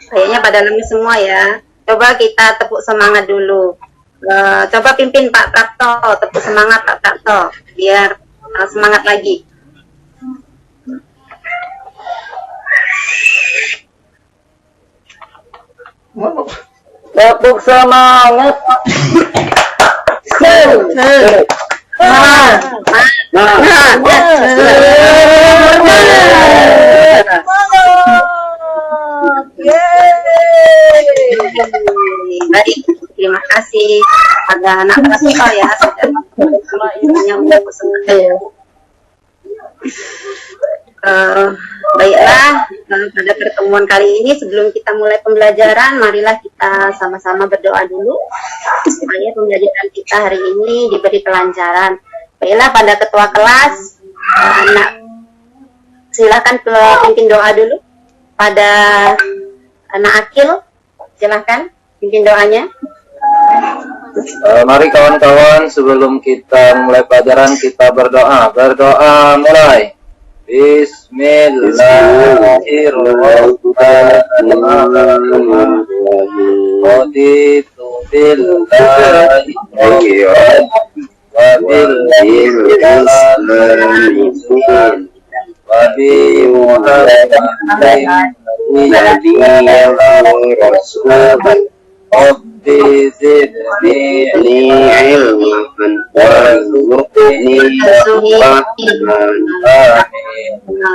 Kayaknya pada lemes semua ya. Coba kita tepuk semangat dulu. Coba pimpin Pak Prapto, tepuk semangat Pak Prapto, biar semangat lagi. Tepuk semangat. Baik, terima kasih pada anak Prapto ya sudah untuk baiklah, pada pertemuan kali ini sebelum kita mulai pembelajaran, marilah kita sama-sama berdoa dulu supaya pembelajaran kita hari ini diberi kelancaran. Baiklah, pada ketua kelas, anak silakan pimpin doa dulu. Pada anak Akil, silakan pimpin doanya. Mari kawan-kawan, sebelum kita mulai pelajaran kita berdoa. Berdoa mulai. Bismillahirrahmanirrahim. Raditu billahi wa bil islami wa bi Muhammadin rasulullah. Rabbi zidni ilman warzuqni fahman.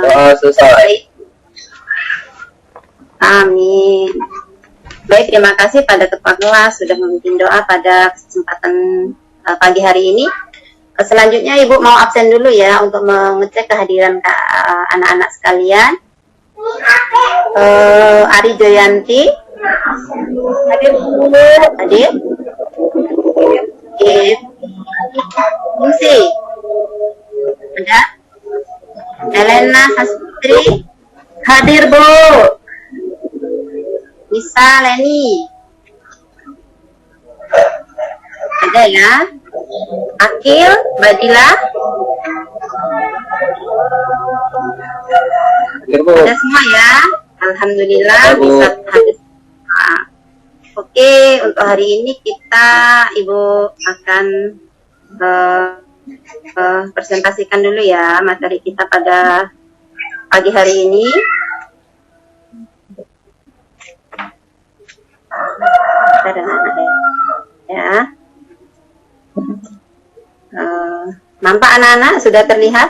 Doa selesai. Amin. Baik, terima kasih pada ketua kelas sudah memimpin doa pada kesempatan pagi hari ini. Selanjutnya Ibu mau absen dulu ya untuk mengecek kehadiran anak-anak sekalian. Ari Joyanti hadir. Fungsi ada. Elena Hastri hadir Bu. Bisa Leni ada ya. Akil Badila ada semua ya. Alhamdulillah bisa hadir. Oke, untuk hari ini kita Ibu akan presentasikan dulu ya materi kita pada pagi hari ini. Ya, nampak anak-anak sudah terlihat?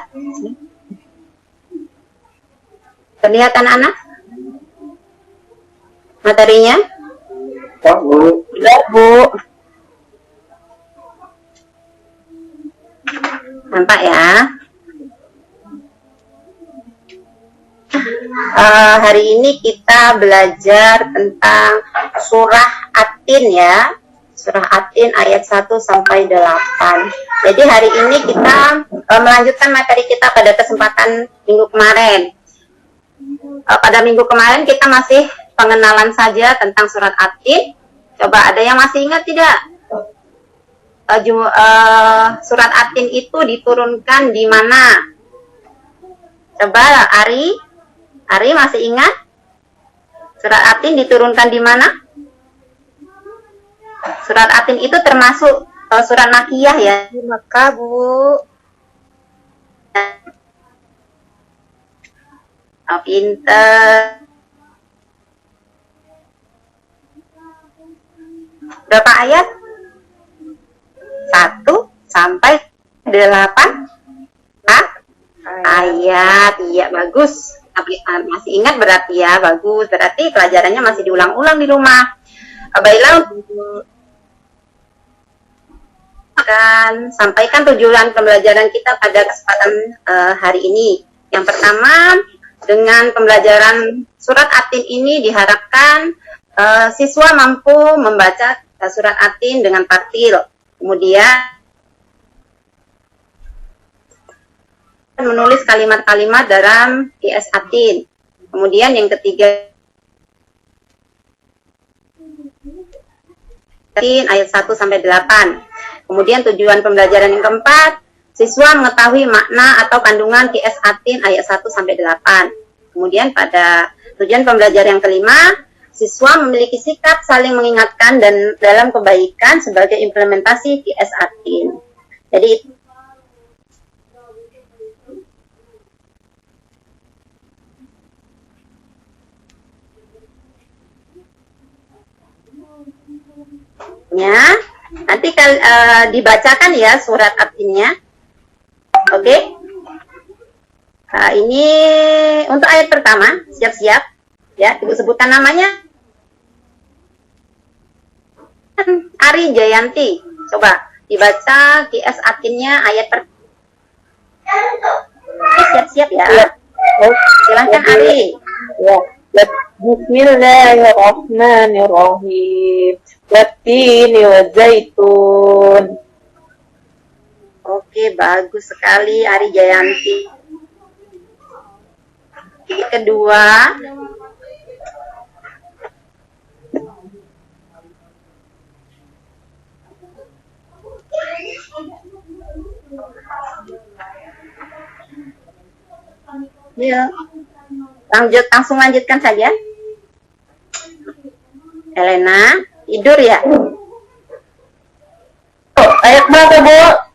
Terlihat anak-anak materinya? Bu. Sudah Bu. Nampak ya? Hari ini kita belajar tentang surah At-Tin ya. Surah At-Tin ayat 1 sampai 8. Jadi hari ini kita melanjutkan materi kita pada kesempatan minggu kemarin. Pada minggu kemarin kita masih pengenalan saja tentang surat At-Tin. Coba ada yang masih ingat tidak? Surat At-Tin itu diturunkan di mana? Coba Ari masih ingat? Surat At-Tin diturunkan di mana? Surat At-Tin itu termasuk surat Makiyah ya. Di Makkah, Bu. Oh, pinter. Berapa ayat? 1 sampai 8 ayat. Iya, bagus. Tapi masih ingat berarti ya, bagus. Berarti pelajarannya masih diulang-ulang di rumah. Baiklah, akan sampaikan tujuan pembelajaran kita pada kesempatan hari ini. Yang pertama, dengan pembelajaran surat At-Tin ini diharapkan siswa mampu membaca surat At-Tin dengan tartil. Kemudian menulis kalimat-kalimat dalam IS At-Tin. Kemudian yang ketiga, ayat 1 sampai 8. Kemudian tujuan pembelajaran yang keempat, siswa mengetahui makna atau kandungan QS At-Tin ayat 1 sampai 8. Kemudian pada tujuan pembelajaran yang kelima, siswa memiliki sikap saling mengingatkan dan dalam kebaikan sebagai implementasi QS Atin. Jadi ya, nanti dibacakan ya surat Atinnya. Oke. Ini untuk ayat pertama, siap-siap. Ya, Ibu sebutkan namanya. Ari Jayanti. Coba dibaca QS Atinnya ayat pertama. Siap-siap ya. Silahkan Ari. Ya. Bismillahirrahmanirrahim. Wattini wazaitun. Oke, bagus sekali Ari Jayanti. Kedua, ya, langsung lanjutkan saja. Elena, tidur ya? Ayat berapa, Bu?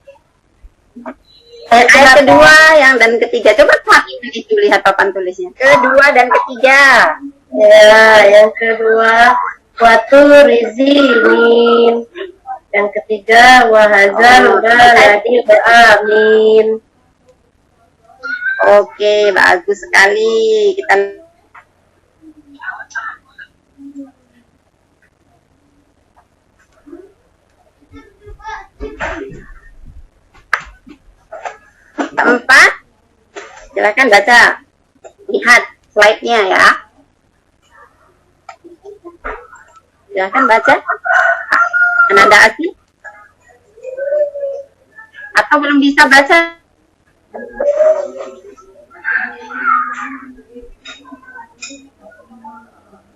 Ayat kedua yang dan ketiga. Coba itu lihat papan tulisnya. Kedua dan ketiga. Ya, yang kedua watu rizinin. Yang ketiga wahazal baladi amin. Oke, bagus sekali. Kita keempat, silakan baca, lihat slide-nya ya. Silakan baca. Ananda Asi, atau belum bisa baca?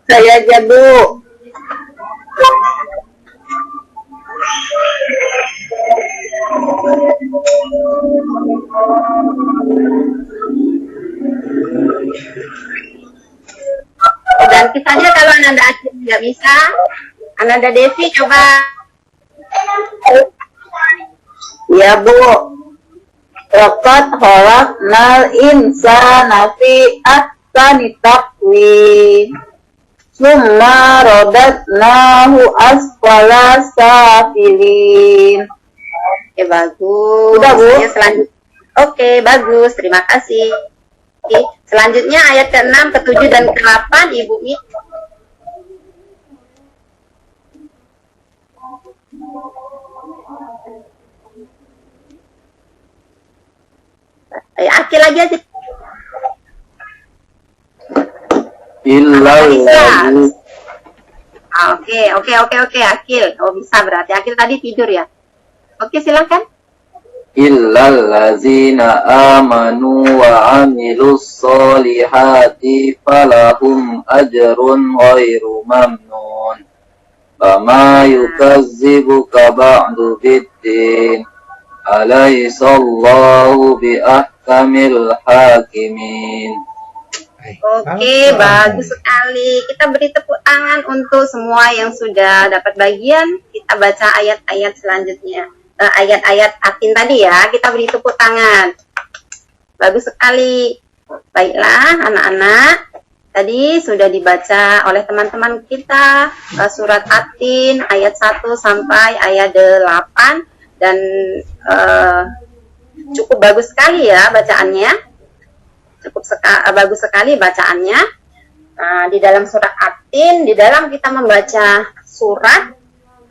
Saya aja, Bu. Ganti saja kalau Ananda Asi nggak bisa. Ananda Devi coba. Ya, Bu. Laqad khalaqnal insana fi ahsani taqwim. Summa radatnahu asfala safilin. Oke, bagus. Udah, Bu. Ya, selanjutnya. Oke, bagus. Terima kasih. Oke, selanjutnya ayat ke-6, ke-7, dan ke-8, Ibu Mi. Akil aja sih. Illal Oke, Akil. Oh, bisa berarti. Akil tadi tidur ya. Oke, silakan. illallazina amanu wa amilus solihati falahum ajrun ghairu mamnun. Fama yukazzibuka ba'du biddin. Alaihissallahu biahkamil hakimin. Oke, bagus sekali. Kita beri tepuk tangan untuk semua yang sudah dapat bagian. Kita baca ayat-ayat selanjutnya. Ayat-ayat Atin tadi ya, kita beri tepuk tangan. Bagus sekali. Baiklah, anak-anak. Tadi sudah dibaca oleh teman-teman kita surat Atin ayat 1 sampai ayat 8. Dan cukup bagus sekali ya bacaannya. Bagus sekali bacaannya. Di dalam surat Atin, di dalam kita membaca surat,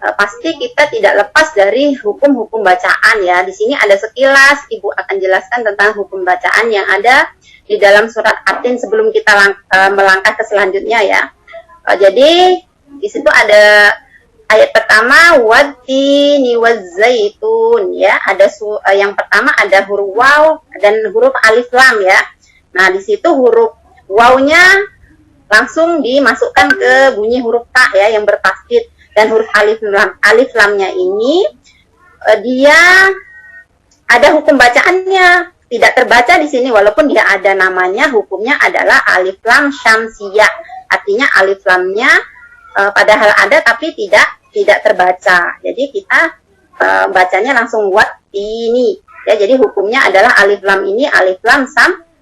pasti kita tidak lepas dari hukum-hukum bacaan ya. Di sini ada sekilas, Ibu akan jelaskan tentang hukum bacaan yang ada di dalam surat Atin sebelum kita melangkah ke selanjutnya ya. Jadi di situ ada ayat pertama, wattini wazaitun ya. Ada yang pertama ada huruf waw dan huruf alif lam ya. Nah, di situ huruf wawnya langsung dimasukkan ke bunyi huruf ta ya yang bertasdid, dan huruf alif lamnya ini dia ada hukum bacaannya, tidak terbaca di sini walaupun dia ada namanya, hukumnya adalah alif lam syamsiyah. artinya alif lamnya padahal ada tapi tidak terbaca. Jadi kita bacanya langsung wattini. Ya, jadi hukumnya adalah alif lam ini alif lam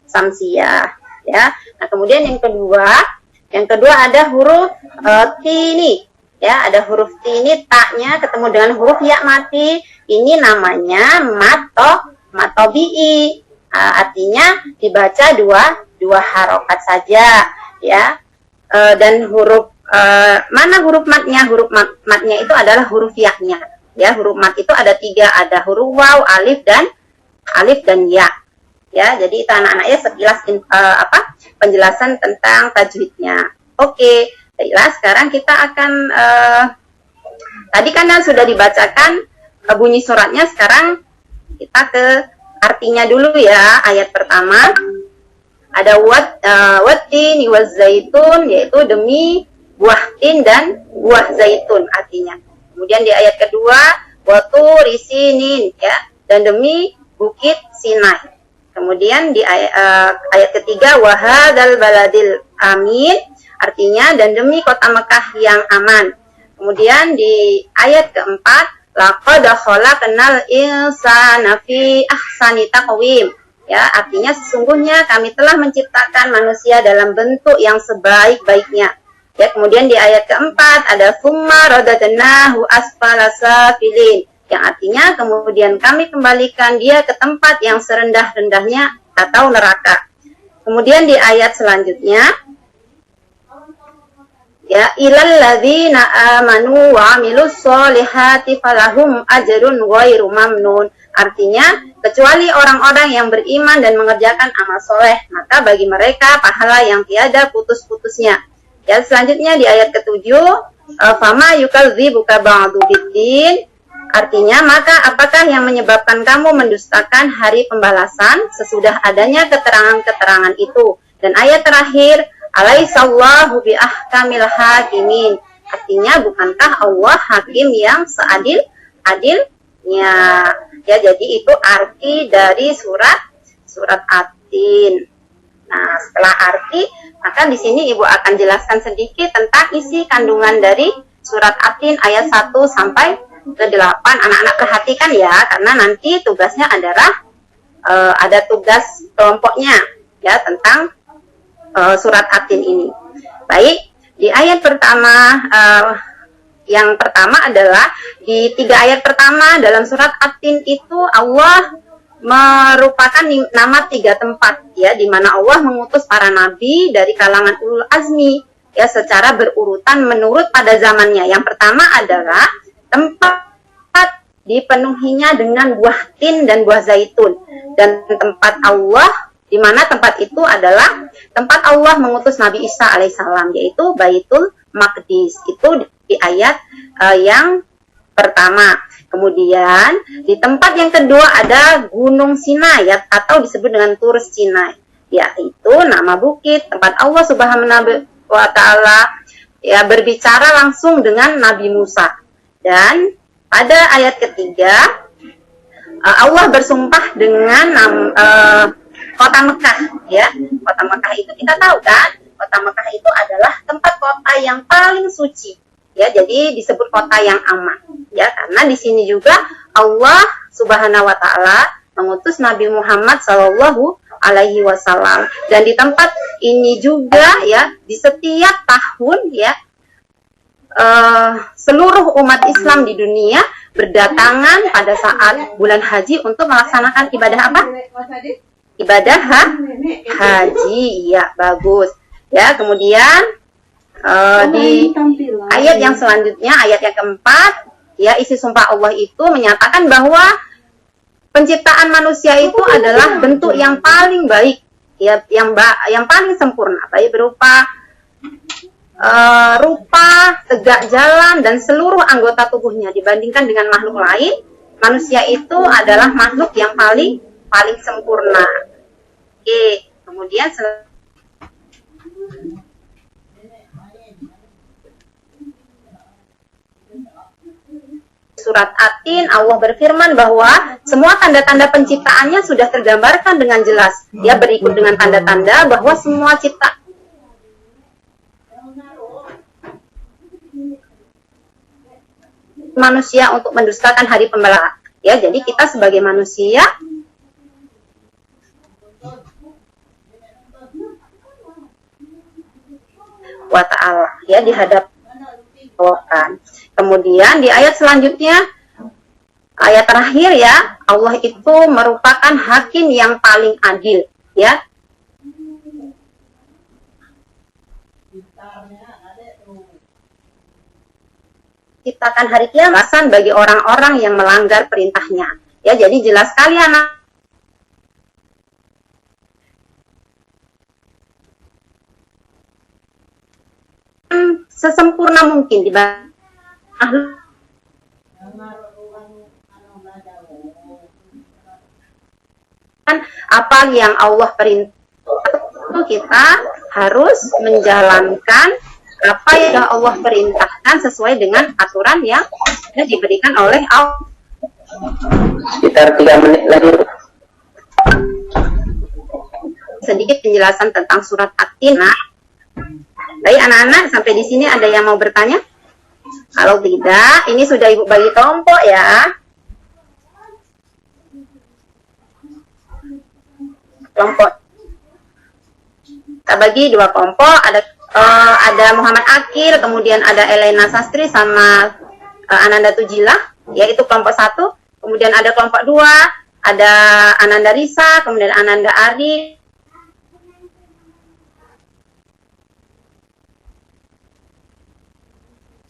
samsiyah. Ya. Nah, kemudian yang kedua ada huruf tini. Ya, ada huruf tini, taknya ketemu dengan huruf ya mati. Ini namanya matobi'i. Artinya dibaca dua harokat saja. Ya. Dan huruf mana huruf matnya? Huruf matnya itu adalah huruf ya-nya. Ya, huruf mat itu ada 3, ada huruf waw, alif dan ya. Ya, jadi itu anak-anak ya sekilas penjelasan tentang tajwidnya. Oke, baiklah sekarang kita akan tadi kan sudah dibacakan bunyi suratnya, sekarang kita ke artinya dulu ya. Ayat pertama ada wattini wazaitun, yaitu demi buah tin dan buah zaitun artinya. Kemudian di ayat kedua, waturi sinin, ya, dan demi bukit Sinai. Kemudian di ayat ketiga, wahadal baladil amin, artinya dan demi kota Mekah yang aman. Kemudian di ayat keempat, laqad khalaqnal insana fi ahsani taqwim, ya, artinya sesungguhnya kami telah menciptakan manusia dalam bentuk yang sebaik-baiknya. Ya, kemudian di ayat keempat ada summa radadnahu asfala safilin, yang artinya kemudian kami kembalikan dia ke tempat yang serendah-rendahnya atau neraka. Kemudian di ayat selanjutnya ya, ilal ladzina amanu wa amilus solihati falahum ajrun ghairu mamnun, artinya kecuali orang-orang yang beriman dan mengerjakan amal soleh, maka bagi mereka pahala yang tiada putus-putusnya. Ya, selanjutnya di ayat ketujuh, fama yukadzibuka ba'du biddin, artinya maka apakah yang menyebabkan kamu mendustakan hari pembalasan sesudah adanya keterangan-keterangan itu. Dan ayat terakhir, alaihissallahu biahkamil hakimin, artinya bukankah Allah hakim yang seadil-adilnya. Ya, jadi itu arti dari surat At-Tin. Nah, setelah arti, maka di sini Ibu akan jelaskan sedikit tentang isi kandungan dari surat At-Tin ayat 1 sampai ke 8. Anak-anak perhatikan ya, karena nanti tugasnya adalah ada tugas kelompoknya ya tentang surat At-Tin ini. Baik, di ayat pertama, yang pertama adalah di 3 ayat pertama dalam surat At-Tin itu Allah merupakan nama 3 tempat ya, di mana Allah mengutus para nabi dari kalangan ulul azmi ya secara berurutan menurut pada zamannya. Yang pertama adalah tempat dipenuhinya dengan buah tin dan buah zaitun, dan tempat Allah di mana tempat itu adalah tempat Allah mengutus Nabi Isa alaihissalam, yaitu Baitul Maqdis. Itu di ayat yang pertama. Kemudian di tempat yang kedua ada Gunung Sinai ya, atau disebut dengan Tur Sinai, yaitu nama bukit tempat Allah Subhanahu wa taala ya berbicara langsung dengan Nabi Musa. Dan pada ayat ketiga Allah bersumpah dengan kota Mekah ya. Kota Mekah itu kita tahu kan, kota Mekah itu adalah tempat kota yang paling suci. Ya, jadi disebut kota yang aman. Ya, karena di sini juga Allah Subhanahu wa taala mengutus Nabi Muhammad sallallahu alaihi wasallam. Dan di tempat ini juga ya, di setiap tahun ya seluruh umat Islam di dunia berdatangan pada saat bulan haji untuk melaksanakan ibadah apa? Ibadah haji. Ya, bagus. Ya, kemudian di ayat yang selanjutnya, ayat yang keempat, ya, isi sumpah Allah itu menyatakan bahwa penciptaan manusia itu adalah bentuk yang paling baik, ya, yang paling sempurna, baik berupa rupa, tegak jalan, dan seluruh anggota tubuhnya. Dibandingkan dengan makhluk lain, manusia itu adalah makhluk yang paling sempurna. Oke, kemudian surat At-Tin Allah berfirman bahwa semua tanda-tanda penciptaannya sudah tergambarkan dengan jelas. Dia berikut dengan tanda-tanda bahwa semua manusia untuk mendustakan hari pembelaan. Ya, jadi kita sebagai manusia wa ta'ala ya dihadapkan. Kemudian di ayat selanjutnya, ayat terakhir ya, Allah itu merupakan hakim yang paling adil ya. Ciptakan hari kiamat bagi orang-orang yang melanggar perintahnya. Ya, jadi jelas sekali anak. Sesempurna mungkin di apa yang Allah perintahkan, kita harus menjalankan apa yang Allah perintahkan sesuai dengan aturan yang sudah diberikan oleh Allah. Sekitar 3 menit lagi. Sedikit penjelasan tentang surat At-Tin. Baik anak-anak, sampai di sini ada yang mau bertanya? Kalau tidak, ini sudah Ibu bagi kelompok ya. Kelompok. Kita bagi 2 kelompok, ada Muhammad Akil, kemudian ada Elena Sastri sama Ananda Tujilah, yaitu kelompok 1. Kemudian ada kelompok 2, ada Ananda Risa, kemudian Ananda Ari.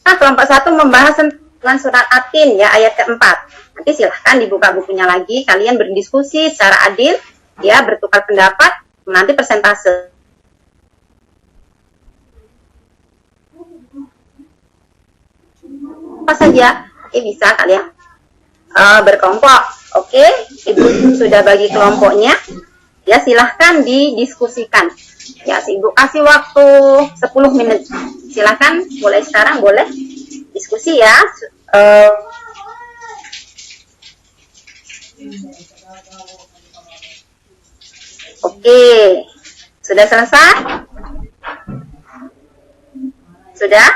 Nah, kelompok 1 membahas tentang surat At-Tin ya, ayat keempat. Nanti silahkan dibuka bukunya lagi, kalian berdiskusi secara adil, ya, bertukar pendapat, nanti persentase. Apa saja, bisa kalian berkelompok. Oke, Ibu sudah bagi kelompoknya. Ya, silahkan didiskusikan. Ya, Ibu kasih waktu 10 menit. Silahkan, boleh sekarang, boleh diskusi ya. Oke, sudah selesai? Sudah?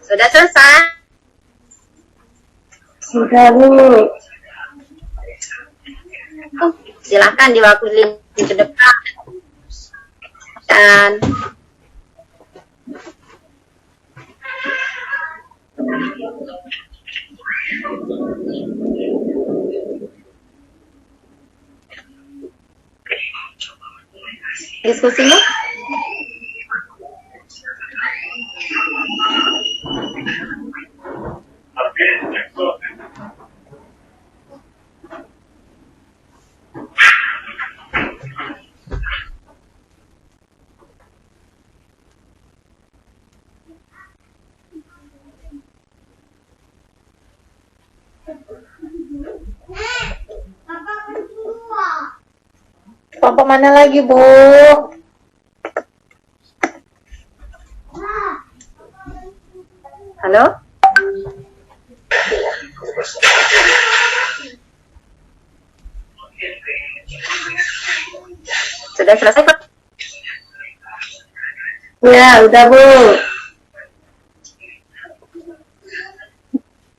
Sudah selesai? Sudah, Bu. Silahkan diwakili ke depan. Dan diskusinya. Kelompok mana lagi, Bu? Halo? Sudah selesai, Pak? Ya, udah, Bu.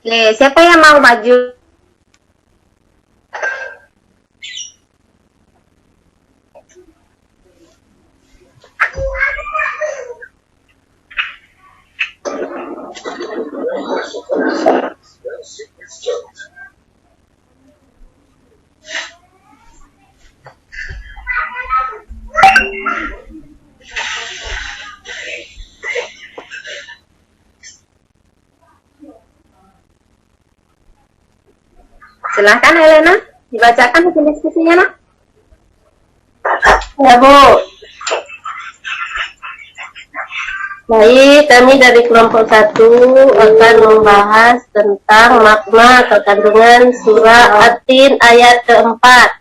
Nih, siapa yang mau maju? Silahkan Helena, dibacakan hasil diskusinya, nak. Ya, Bu. Baik, kami dari kelompok 1 akan membahas tentang makna atau kandungan surah At-Tin ayat keempat.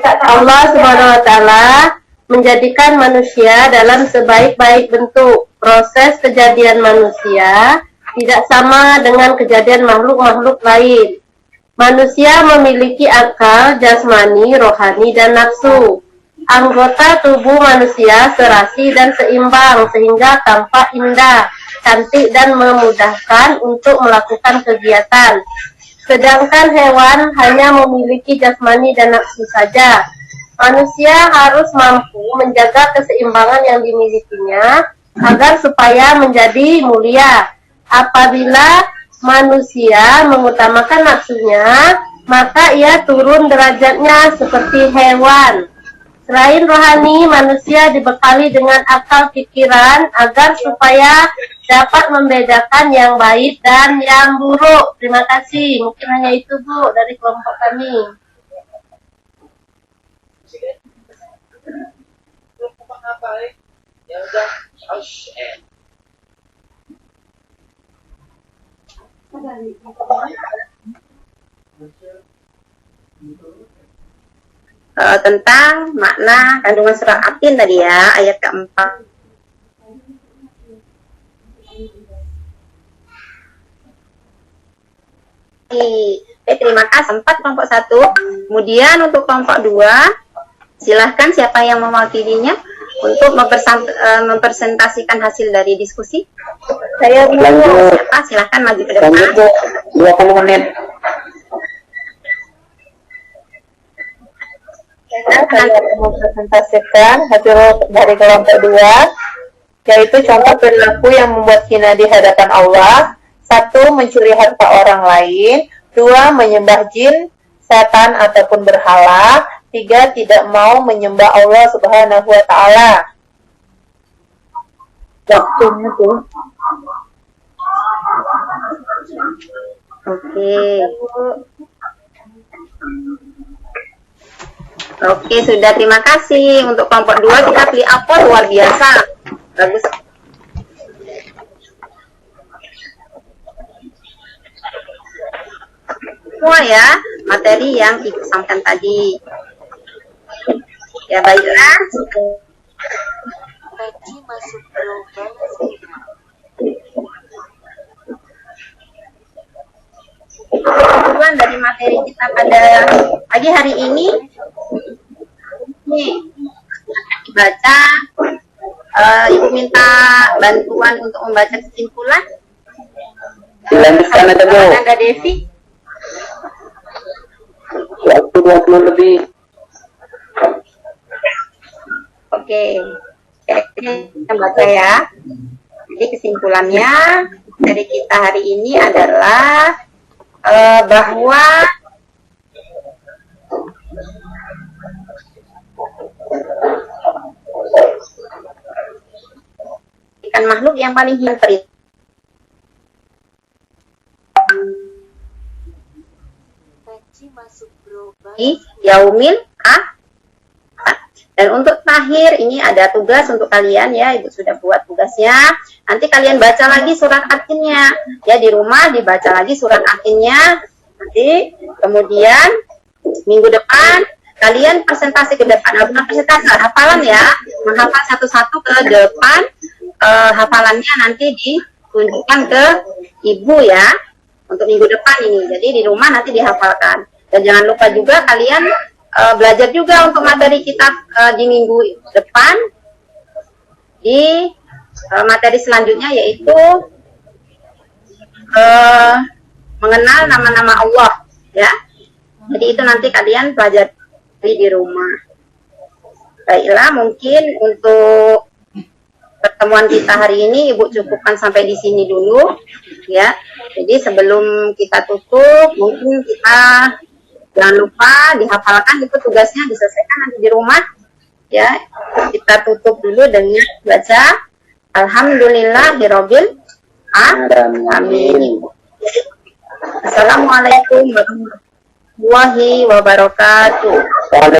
Allah Subhanahu wa Ta'ala menjadikan manusia dalam sebaik-baik bentuk. Proses kejadian manusia tidak sama dengan kejadian makhluk-makhluk lain. Manusia memiliki akal, jasmani, rohani, dan nafsu. Anggota tubuh manusia serasi dan seimbang sehingga tampak indah, cantik dan memudahkan untuk melakukan kegiatan. Sedangkan hewan hanya memiliki jasmani dan nafsu saja. Manusia harus mampu menjaga keseimbangan yang dimilikinya agar supaya menjadi mulia. Apabila manusia mengutamakan nafsunya, maka ia turun derajatnya seperti hewan. Selain rohani, manusia dibekali dengan akal pikiran agar supaya dapat membedakan yang baik dan yang buruk. Terima kasih. Mungkin hanya itu, Bu, dari kelompok kami. Tentang makna kandungan surah Atin tadi ya, ayat keempat. Terima kasih. 4 kelompok 1. Kemudian untuk kelompok 2, silahkan siapa yang mewakilinya untuk mempresentasikan hasil dari diskusi. Saya siapa? Silahkan maju ke depan. 20 menit. Saya mempresentasikan hasil dari kelompok 2, yaitu contoh perilaku yang membuat hina di hadapan Allah. 1. Mencuri harta orang lain. 2. Menyembah jin, setan ataupun berhala. 3. Tidak mau menyembah Allah Subhanahu wa Ta'ala. Waktunya tuh. Oke, sudah, terima kasih. Untuk kelompok 2 kita pilih apa? Luar biasa. Bagus. Semua ya, materi yang Ibu sampaikan tadi. Ya, baiklah. Tujuan dari materi kita pada pagi hari ini, nih, baca. Ibu minta bantuan untuk membaca kesimpulan. Dilanjutkan aja, Bu. Ada Devi. Waktu 20 lebih. Oke, kita baca ya. Jadi kesimpulannya dari kita hari ini adalah bahwa ikan makhluk yang paling hina yaumil dan untuk terakhir ini ada tugas untuk kalian ya, Ibu sudah buat tugasnya. Nanti kalian baca lagi surat Atinnya ya, di rumah dibaca lagi surat Atinnya. Nanti kemudian minggu depan kalian presentasi ke depan, bukan presentasi, hafalan ya, menghafal satu-satu ke depan. Hafalannya nanti ditunjukkan ke Ibu ya untuk minggu depan ini. Jadi di rumah nanti dihafalkan. Dan jangan lupa juga kalian belajar juga untuk materi kita di minggu depan. Di materi selanjutnya yaitu mengenal nama-nama Allah ya. Jadi itu nanti kalian pelajari di rumah. Baiklah, mungkin untuk pertemuan kita hari ini Ibu cukupkan sampai di sini dulu ya. Jadi sebelum kita tutup, mungkin kita jangan lupa dihafalkan, itu tugasnya diselesaikan nanti di rumah ya. Kita tutup dulu dengan baca Alhamdulillahirabbil alamin. Assalamualaikum warahmatullahi wabarakatuh.